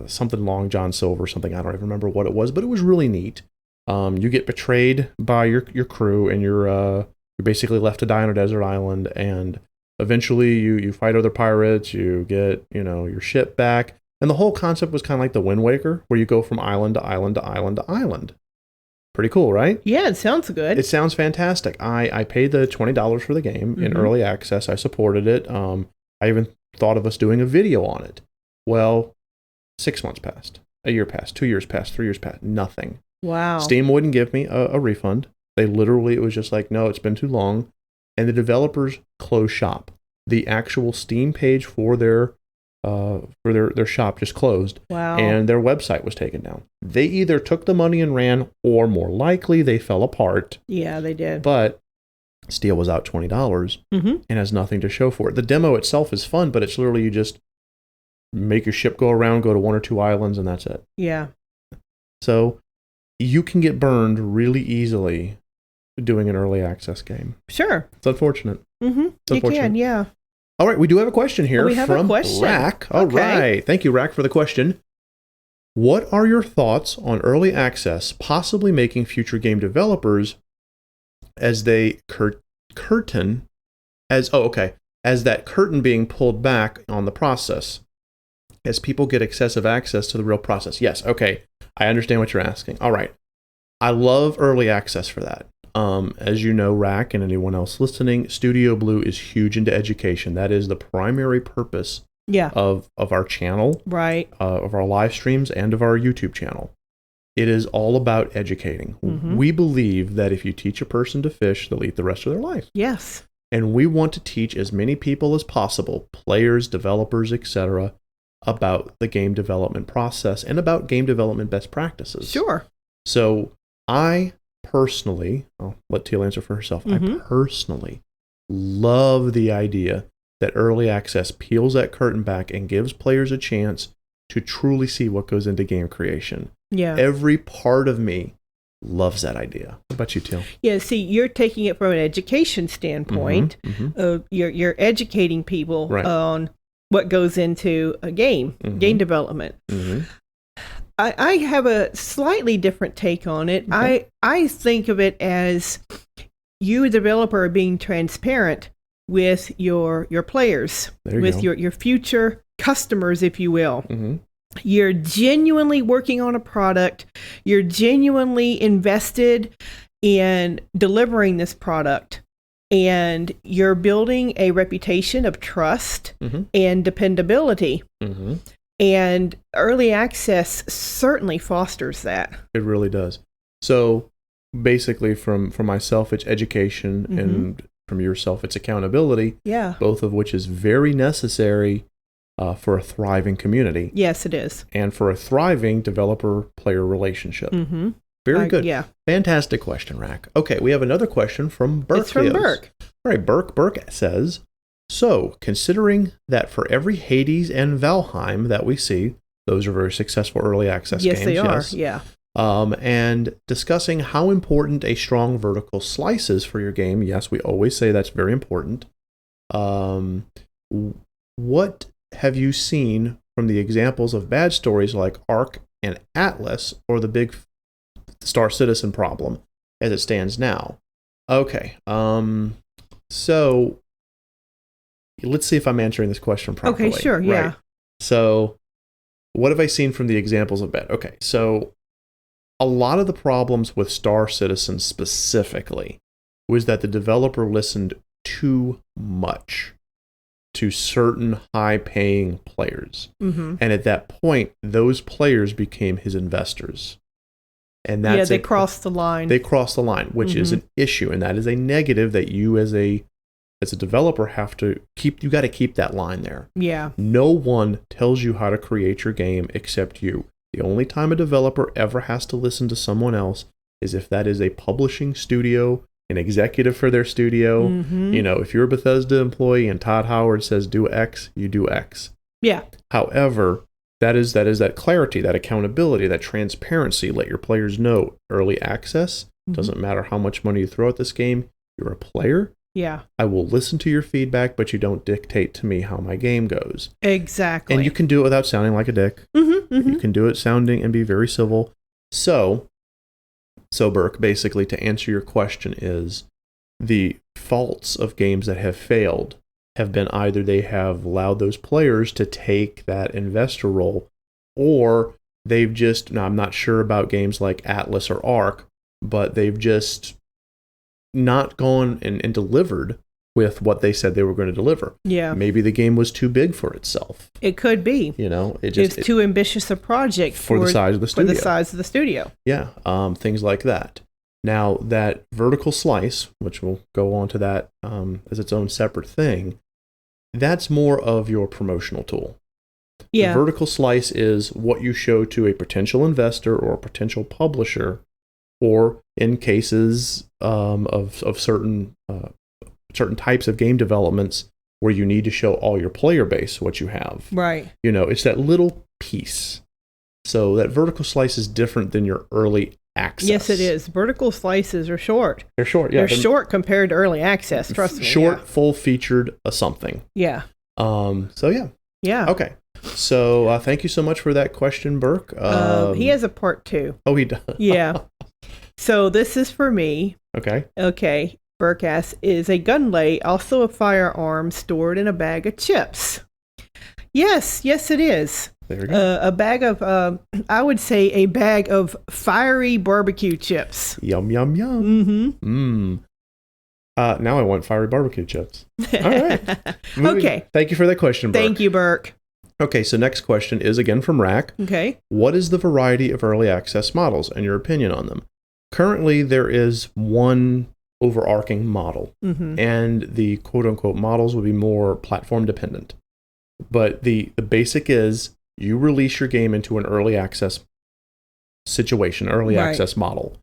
something Long John Silver, something, I don't even remember what it was, but it was really neat. You get betrayed by your crew, and you're basically left to die on a desert island, and eventually you fight other pirates, you get, you know, your ship back. And the whole concept was kind of like the Wind Waker, where you go from island to island to island to island. Pretty cool, right? Yeah, it sounds good. It sounds fantastic. I paid the $20 for the game in early access. I supported it. I even thought of us doing a video on it. Well, 6 months passed. A year passed. 2 years passed. 3 years passed. Nothing. Wow. Steam wouldn't give me a refund. It was just like, no, it's been too long. And the developers closed shop. The actual Steam page for their for their shop just closed. Wow. And their website was taken down. They either took the money and ran, or more likely they fell apart. Yeah, they did. But Steel was out $20 and has nothing to show for it. The demo itself is fun, but it's literally you just make your ship go around, go to 1 or 2 islands, and that's it. Yeah. So you can get burned really easily doing an early access game. Sure. It's unfortunate. You can, yeah. All right, we do have a question here from Rack. All right. Thank you, Rack, for the question. What are your thoughts on early access possibly making future game developers as they as that curtain being pulled back on the process as people get excessive access to the real process? Yes, okay. I understand what you're asking. All right. I love early access for that. As you know, Rack and anyone else listening, Studio Blue is huge into education. That is the primary purpose of our channel, right? Of our live streams and of our YouTube channel. It is all about educating. We believe that if you teach a person to fish, they'll eat the rest of their life. Yes. And we want to teach as many people as possible, players, developers, etc., about the game development process and about game development best practices. Sure. So I personally, I'll let Teal answer for herself, I personally love the idea that early access peels that curtain back and gives players a chance to truly see what goes into game creation. Yeah. Every part of me loves that idea. What about you, Teal? Yeah, see, you're taking it from an education standpoint. You're educating people on what goes into a game development. I have a slightly different take on it. Okay. I think of it as you, a developer, are being transparent with your players, with your future customers, if you will. You're genuinely working on a product. You're genuinely invested in delivering this product. And you're building a reputation of trust and dependability. And early access certainly fosters that. It really does. So basically from myself, it's education, and from yourself, it's accountability. Yeah. Both of which is very necessary for a thriving community. Yes, it is. And for a thriving developer-player relationship. Very good. Yeah. Fantastic question, Rack. Okay, we have another question from Burke. It's from Burke. All right, Burke says, so, considering that for every Hades and Valheim that we see, those are very successful early access games. Yes, they are. Yeah. And discussing how important a strong vertical slice is for your game. Yes, we always say that's very important. What have you seen from the examples of bad stories like Ark and Atlas, or the big Star Citizen problem as it stands now? Okay. So let's see if I'm answering this question properly. Okay, sure, yeah. Right. So what have I seen from the examples of bad? Okay, so a lot of the problems with Star Citizen specifically was that the developer listened too much to certain high-paying players. And at that point, those players became his investors. And that's they crossed the line. They crossed the line, which is an issue, and that is a negative that you as a developer have to keep. You got to keep that line there. Yeah. No one tells you how to create your game except you. The only time a developer ever has to listen to someone else is if that is a publishing studio, an executive for their studio. You know, if you're a Bethesda employee and Todd Howard says do X, you do X. Yeah. However, that is that clarity, that accountability, that transparency. Let your players know early access. Doesn't matter how much money you throw at this game. You're a player. Yeah. I will listen to your feedback, but you don't dictate to me how my game goes. Exactly. And you can do it without sounding like a dick. You can do it sounding and be very civil. So Burke, basically to answer your question is the faults of games that have failed have been either they have allowed those players to take that investor role, or they've just, now I'm not sure about games like Atlas or Ark, but they've just not gone and delivered with what they said they were going to deliver. Yeah. Maybe the game was too big for itself. It could be. You know, it's too ambitious a project for the size of the studio. For the size of the studio. Yeah. Things like that. Now, that vertical slice, which we'll go on to that as its own separate thing, that's more of your promotional tool. Yeah. The vertical slice is what you show to a potential investor or a potential publisher, or in cases of certain types of game developments where you need to show all your player base what you have. Right. It's that little piece. So that vertical slice is different than your early access. Yes, it is. Vertical slices are short. They're short, yeah. They're short compared to early access, trust me. Short, full-featured something. Yeah. So, yeah. Yeah. Okay. So, thank you so much for that question, Burke. He has a part 2. Oh, he does? Yeah. So, this is for me. Okay. Okay. Burke asks, is a gunlay also a firearm stored in a bag of chips? Yes, it is. There we go. A bag of, I would say a bag of fiery barbecue chips. Yum, yum, yum. Mm-hmm. Now I want fiery barbecue chips. All right. Okay. Thank you for that question, Burke. Thank you, Burke. Okay, so next question is again from Rack. Okay. What is the variety of early access models and your opinion on them? Currently, there is one overarching model, and the quote-unquote models will be more platform dependent. But the basic is you release your game into an early access situation, early access model.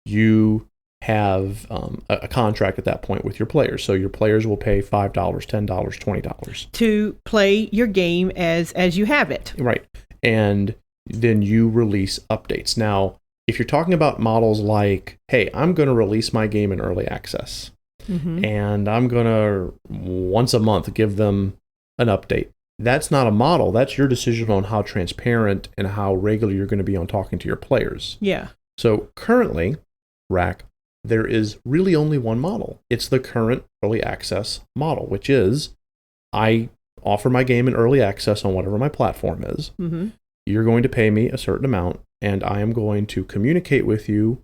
You have a contract at that point with your players. So your players will pay $5, $10, $20. To play your game as you have it. Right. And then you release updates. Now, if you're talking about models like, hey, I'm going to release my game in early access, and I'm going to once a month give them an update. That's not a model. That's your decision on how transparent and how regular you're going to be on talking to your players. Yeah. So currently, Rack, there is really only one model. It's the current early access model, which is I offer my game in early access on whatever my platform is. You're going to pay me a certain amount, and I am going to communicate with you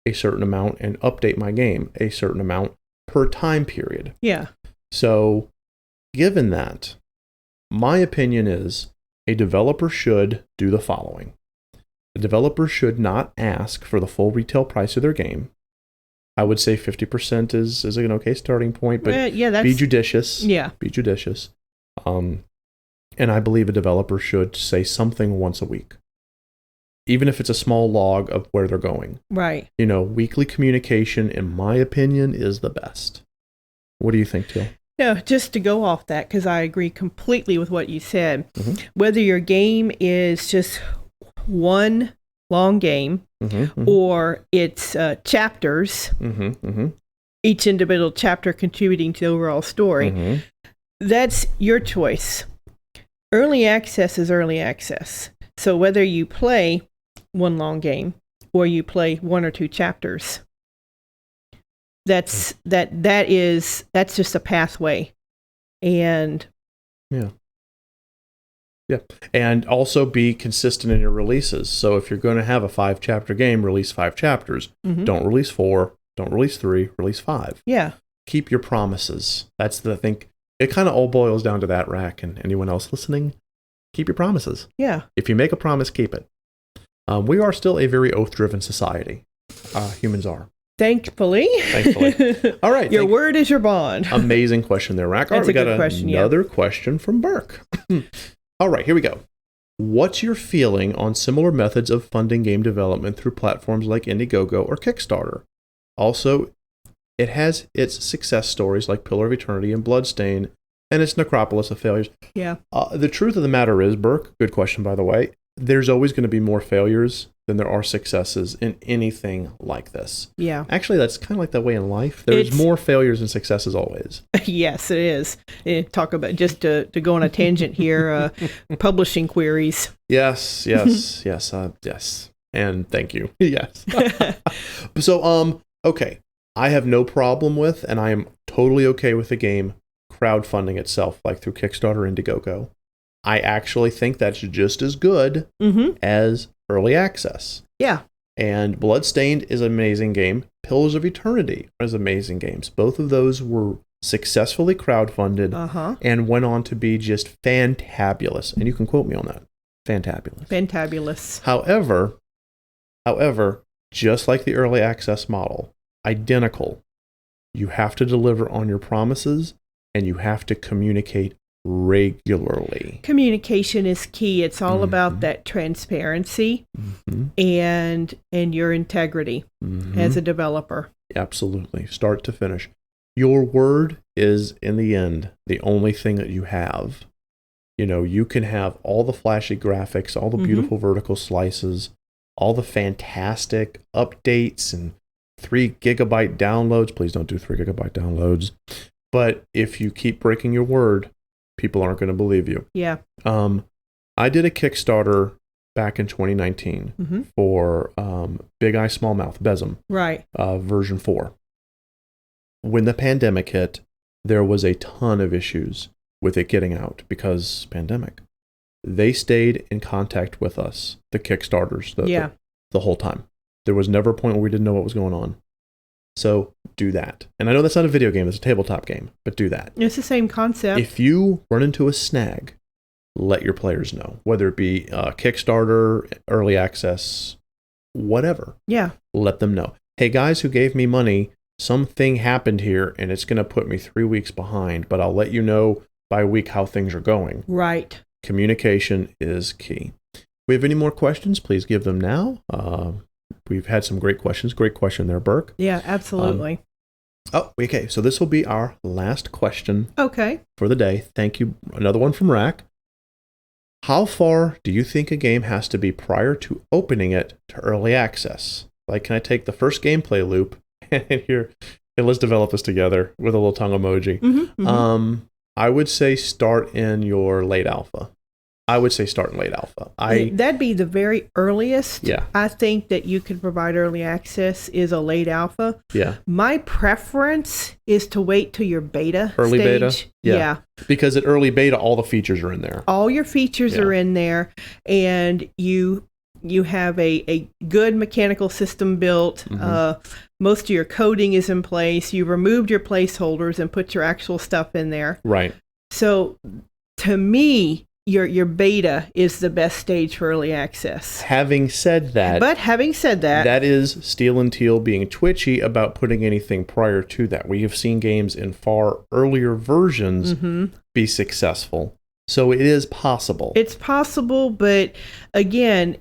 a certain amount and update my game a certain amount per time period. Yeah. So given that, my opinion is a developer should do the following. A developer should not ask for the full retail price of their game. I would say 50% is an okay starting point, but be judicious. Yeah. Be judicious. And I believe a developer should say something once a week, even if it's a small log of where they're going. Right. Weekly communication, in my opinion, is the best. What do you think, Teal? No, just to go off that, because I agree completely with what you said. Whether your game is just one long game or it's chapters, each individual chapter contributing to the overall story, that's your choice. Early access is early access. So whether you play one long game or you play one or two chapters, that's just a pathway. And yeah, and also be consistent in your releases. So if you're going to have a 5-chapter game, release 5 chapters. Don't release 4, don't release 3, release 5. Yeah. Keep your promises. That's I think it kind of all boils down to that, Rack, and anyone else listening. Keep your promises. Yeah. If you make a promise, keep it. We are still a very oath-driven society. Humans are. Thankfully. All right. Your word is your bond. Amazing question there, Rack. All right, we got another question from Burke. All right, here we go. What's your feeling on similar methods of funding game development through platforms like Indiegogo or Kickstarter? Also, it has its success stories like Pillar of Eternity and Bloodstain, and its necropolis of failures. Yeah. The truth of the matter is, Burke, good question, by the way, there's always going to be more failures than there are successes in anything like this. Yeah. Actually, that's kind of like that way in life. There's more failures than successes always. Yes, it is. Talk about, just to go on a tangent here, publishing queries. Yes. And thank you. Yes. So, okay. I have no problem with, and I am totally okay with the game crowdfunding itself, like through Kickstarter and Indiegogo. I actually think that's just as good as early access. Yeah. And Bloodstained is an amazing game. Pillars of Eternity is amazing games. Both of those were successfully crowdfunded and went on to be just fantabulous. And you can quote me on that. Fantabulous. However, just like the early access model, identical. You have to deliver on your promises and you have to communicate regularly. Communication is key. It's all about that transparency and your integrity as a developer. Absolutely. Start to finish. Your word is, in the end, the only thing that you have. You know, you can have all the flashy graphics, all the beautiful vertical slices, all the fantastic updates and 3 gigabyte downloads. Please don't do 3 gigabyte downloads. But if you keep breaking your word, people aren't going to believe you. Yeah. I did a Kickstarter back in 2019 for Big Eye Small Mouth, Besem, right? Version 4. When the pandemic hit, there was a ton of issues with it getting out because pandemic. They stayed in contact with us, the Kickstarters, the whole time. There was never a point where we didn't know what was going on. So do that. And I know that's not a video game, it's a tabletop game, but do that. It's the same concept. If you run into a snag, let your players know, whether it be Kickstarter, early access, whatever. Yeah. Let them know. Hey, guys who gave me money, something happened here and it's going to put me 3 weeks behind, but I'll let you know by week how things are going. Right. Communication is key. If we have any more questions, please give them now. We've had some great questions. Great question there, Burke. Yeah, absolutely. Okay. So this will be our last question for the day. Thank you. Another one from Rack. How far do you think a game has to be prior to opening it to early access? Like, can I take the first gameplay loop and let's develop this together with a little tongue emoji. I would say start in your late alpha. That'd be the very earliest. Yeah. I think that you could provide early access is a late alpha. Yeah. My preference is to wait till your beta early stage. beta. Yeah. Because at early beta, all the features are in there. All your features are in there, and you have a good mechanical system built. Most of your coding is in place. You removed your placeholders and put your actual stuff in there. Right. So to me, your beta is the best stage for early access. Having said that, that is Steel and Teal being twitchy about putting anything prior to that. We have seen games in far earlier versions be successful. So it is possible. It's possible, but again,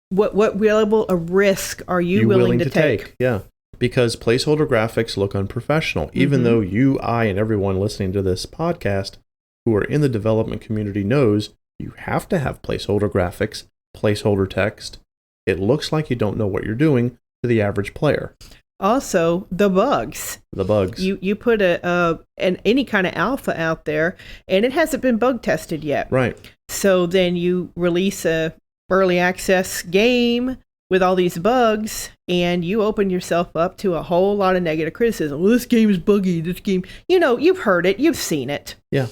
what level of risk are you willing to take? Yeah, because placeholder graphics look unprofessional. Even though you, I, and everyone listening to this podcast who are in the development community knows you have to have placeholder graphics, placeholder text. It looks like you don't know what you're doing to the average player. Also, the bugs. You put any kind of alpha out there, and it hasn't been bug tested yet. Right. So then you release a early access game with all these bugs, and you open yourself up to a whole lot of negative criticism. Well, this game is buggy. This game, you've heard it, you've seen it. Yeah.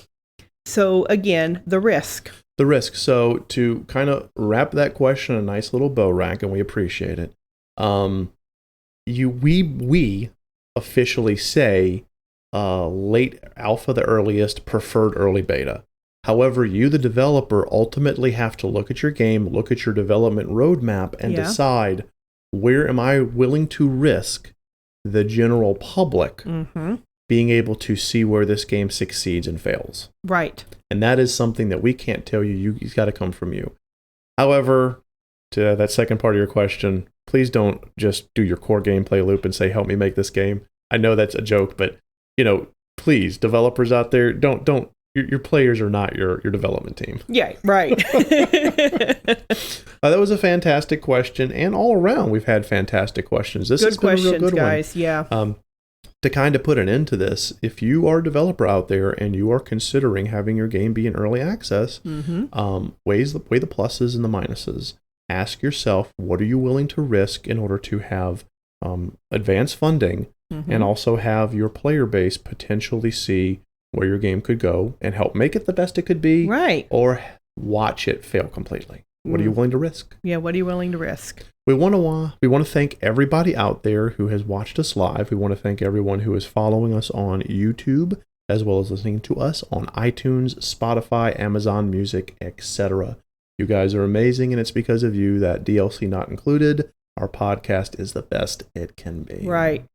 So again, the risk. So to kind of wrap that question a nice little bow rack, and we appreciate it. We officially say late alpha the earliest, preferred early beta. However, you, the developer, ultimately have to look at your game, look at your development roadmap, and decide where am I willing to risk the general public being able to see where this game succeeds and fails. Right. And that is something that we can't tell you. It's got to come from you. However, to that second part of your question, please don't just do your core gameplay loop and say, help me make this game. I know that's a joke, but, please, developers out there, don't. Your players are not your development team. Yeah, right. That was a fantastic question, and all around we've had fantastic questions. This has been a real good guys. One. Yeah. To kind of put an end to this, if you are a developer out there and you are considering having your game be in early access, weigh the pluses and the minuses. Ask yourself, what are you willing to risk in order to have advanced funding and also have your player base potentially see where your game could go and help make it the best it could be, right? Or watch it fail completely. What are you willing to risk? Yeah, what are you willing to risk? We want to thank everybody out there who has watched us live. We want to thank everyone who is following us on YouTube, as well as listening to us on iTunes, Spotify, Amazon Music, etc. You guys are amazing, and it's because of you that DLC Not Included, our podcast, is the best it can be. Right.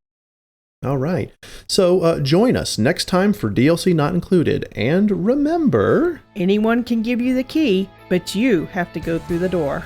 All right. So join us next time for DLC Not Included. And remember, anyone can give you the key, but you have to go through the door.